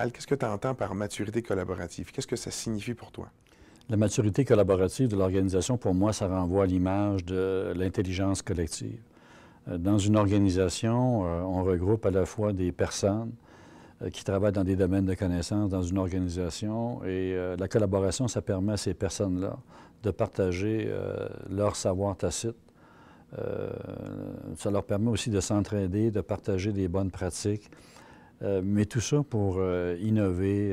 Montréal. Qu'est-ce que tu entends par maturité collaborative? Qu'est-ce que ça signifie pour toi? La maturité collaborative de l'organisation, pour moi, ça renvoie à l'image de l'intelligence collective. Dans une organisation, on regroupe à la fois des personnes qui travaillent dans des domaines de connaissances dans une organisation et la collaboration, ça permet à ces personnes-là de partager leur savoir tacite. Ça leur permet aussi de s'entraider, de partager des bonnes pratiques, mais tout ça pour innover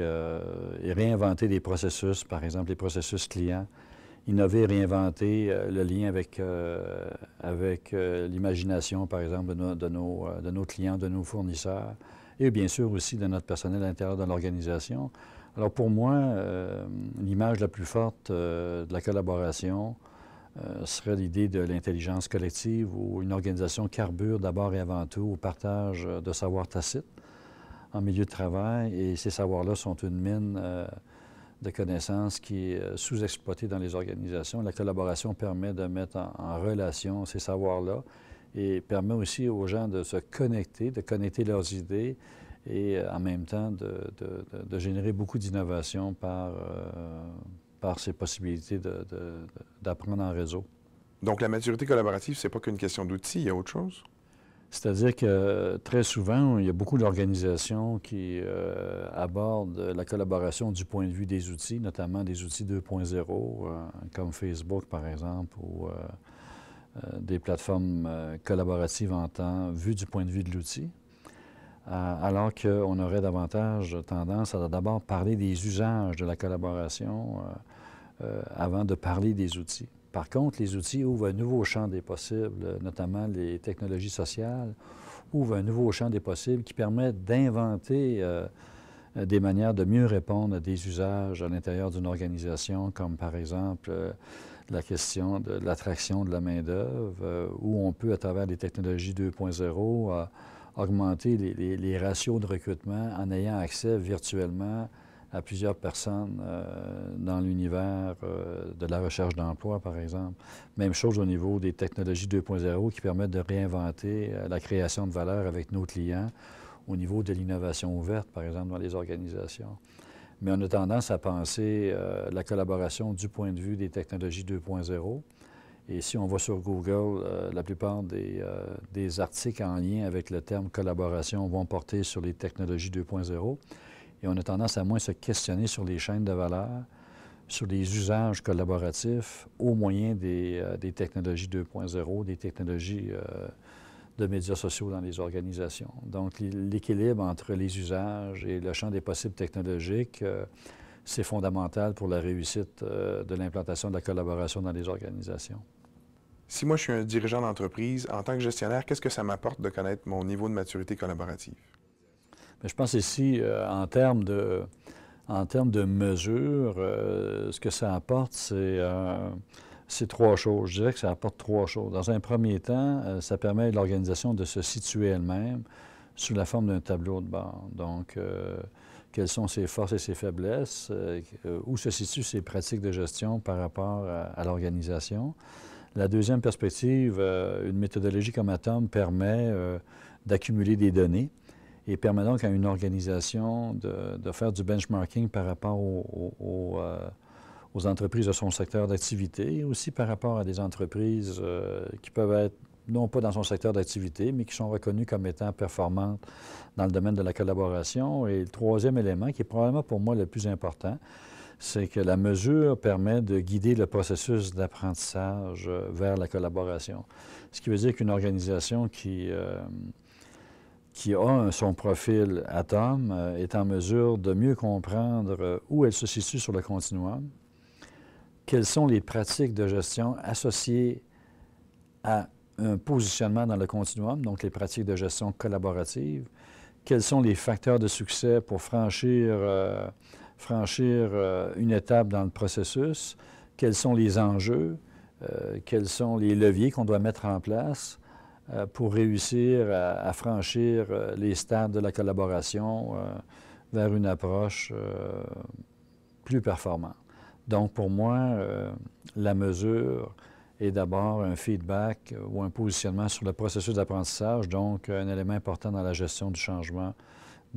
et réinventer des processus, par exemple les processus clients, innover et réinventer le lien avec l'imagination, par exemple, de nos clients, de nos fournisseurs, et bien sûr aussi de notre personnel à l'intérieur de l'organisation. Alors pour moi, l'image la plus forte de la collaboration serait l'idée de l'intelligence collective où une organisation carbure d'abord et avant tout au partage de savoirs tacites en milieu de travail, et ces savoirs-là sont une mine de connaissances qui est sous-exploitée dans les organisations. La collaboration permet de mettre en relation ces savoirs-là et permet aussi aux gens de se connecter, de connecter leurs idées et en même temps de générer beaucoup d'innovation par ces possibilités d'apprendre en réseau. Donc, la maturité collaborative, c'est pas qu'une question d'outils, il y a autre chose? C'est-à-dire que très souvent, il y a beaucoup d'organisations qui abordent la collaboration du point de vue des outils, notamment des outils 2.0, comme Facebook, par exemple, ou des plateformes collaboratives en temps vu du point de vue de l'outil, alors qu'on aurait davantage tendance à d'abord parler des usages de la collaboration avant de parler des outils. Par contre, les outils ouvrent un nouveau champ des possibles, notamment les technologies sociales, ouvrent un nouveau champ des possibles qui permettent d'inventer des manières de mieux répondre à des usages à l'intérieur d'une organisation, comme par exemple la question de l'attraction de la main-d'œuvre, où on peut, à travers les technologies 2.0, augmenter les ratios de recrutement en ayant accès virtuellement à plusieurs personnes dans l'univers de la recherche d'emploi, par exemple. Même chose au niveau des technologies 2.0 qui permettent de réinventer la création de valeur avec nos clients au niveau de l'innovation ouverte, par exemple, dans les organisations. Mais on a tendance à penser la collaboration du point de vue des technologies 2.0. Et si on va sur Google, la plupart des articles en lien avec le terme collaboration vont porter sur les technologies 2.0. Et on a tendance à moins se questionner sur les chaînes de valeur, sur les usages collaboratifs au moyen des technologies 2.0, des technologies de médias sociaux dans les organisations. Donc, l'équilibre entre les usages et le champ des possibles technologiques, c'est fondamental pour la réussite de l'implantation de la collaboration dans les organisations. Si moi, je suis un dirigeant d'entreprise, en tant que gestionnaire, qu'est-ce que ça m'apporte de connaître mon niveau de maturité collaborative? Bien, je pense ici, en termes de mesures, ce que ça apporte, c'est trois choses. Je dirais que ça apporte trois choses. Dans un premier temps, ça permet à l'organisation de se situer elle-même sous la forme d'un tableau de bord. Donc, quelles sont ses forces et ses faiblesses, où se situent ses pratiques de gestion par rapport à l'organisation. La deuxième perspective, une méthodologie comme Atom permet d'accumuler des données et permet donc à une organisation de faire du benchmarking par rapport aux entreprises de son secteur d'activité et aussi par rapport à des entreprises qui peuvent être non pas dans son secteur d'activité, mais qui sont reconnues comme étant performantes dans le domaine de la collaboration. Et le troisième élément, qui est probablement pour moi le plus important, c'est que la mesure permet de guider le processus d'apprentissage vers la collaboration. Ce qui veut dire qu'une organisation qui a son profil Atom est en mesure de mieux comprendre où elle se situe sur le continuum, quelles sont les pratiques de gestion associées à un positionnement dans le continuum, donc les pratiques de gestion collaborative, quels sont les facteurs de succès pour franchir une étape dans le processus, quels sont les enjeux, quels sont les leviers qu'on doit mettre en place pour réussir à franchir les stades de la collaboration vers une approche plus performante. Donc, pour moi, la mesure est d'abord un feedback ou un positionnement sur le processus d'apprentissage, donc un élément important dans la gestion du changement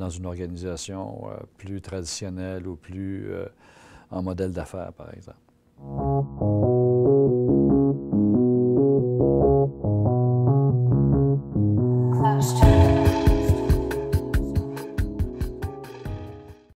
dans une organisation plus traditionnelle ou plus en modèle d'affaires, par exemple.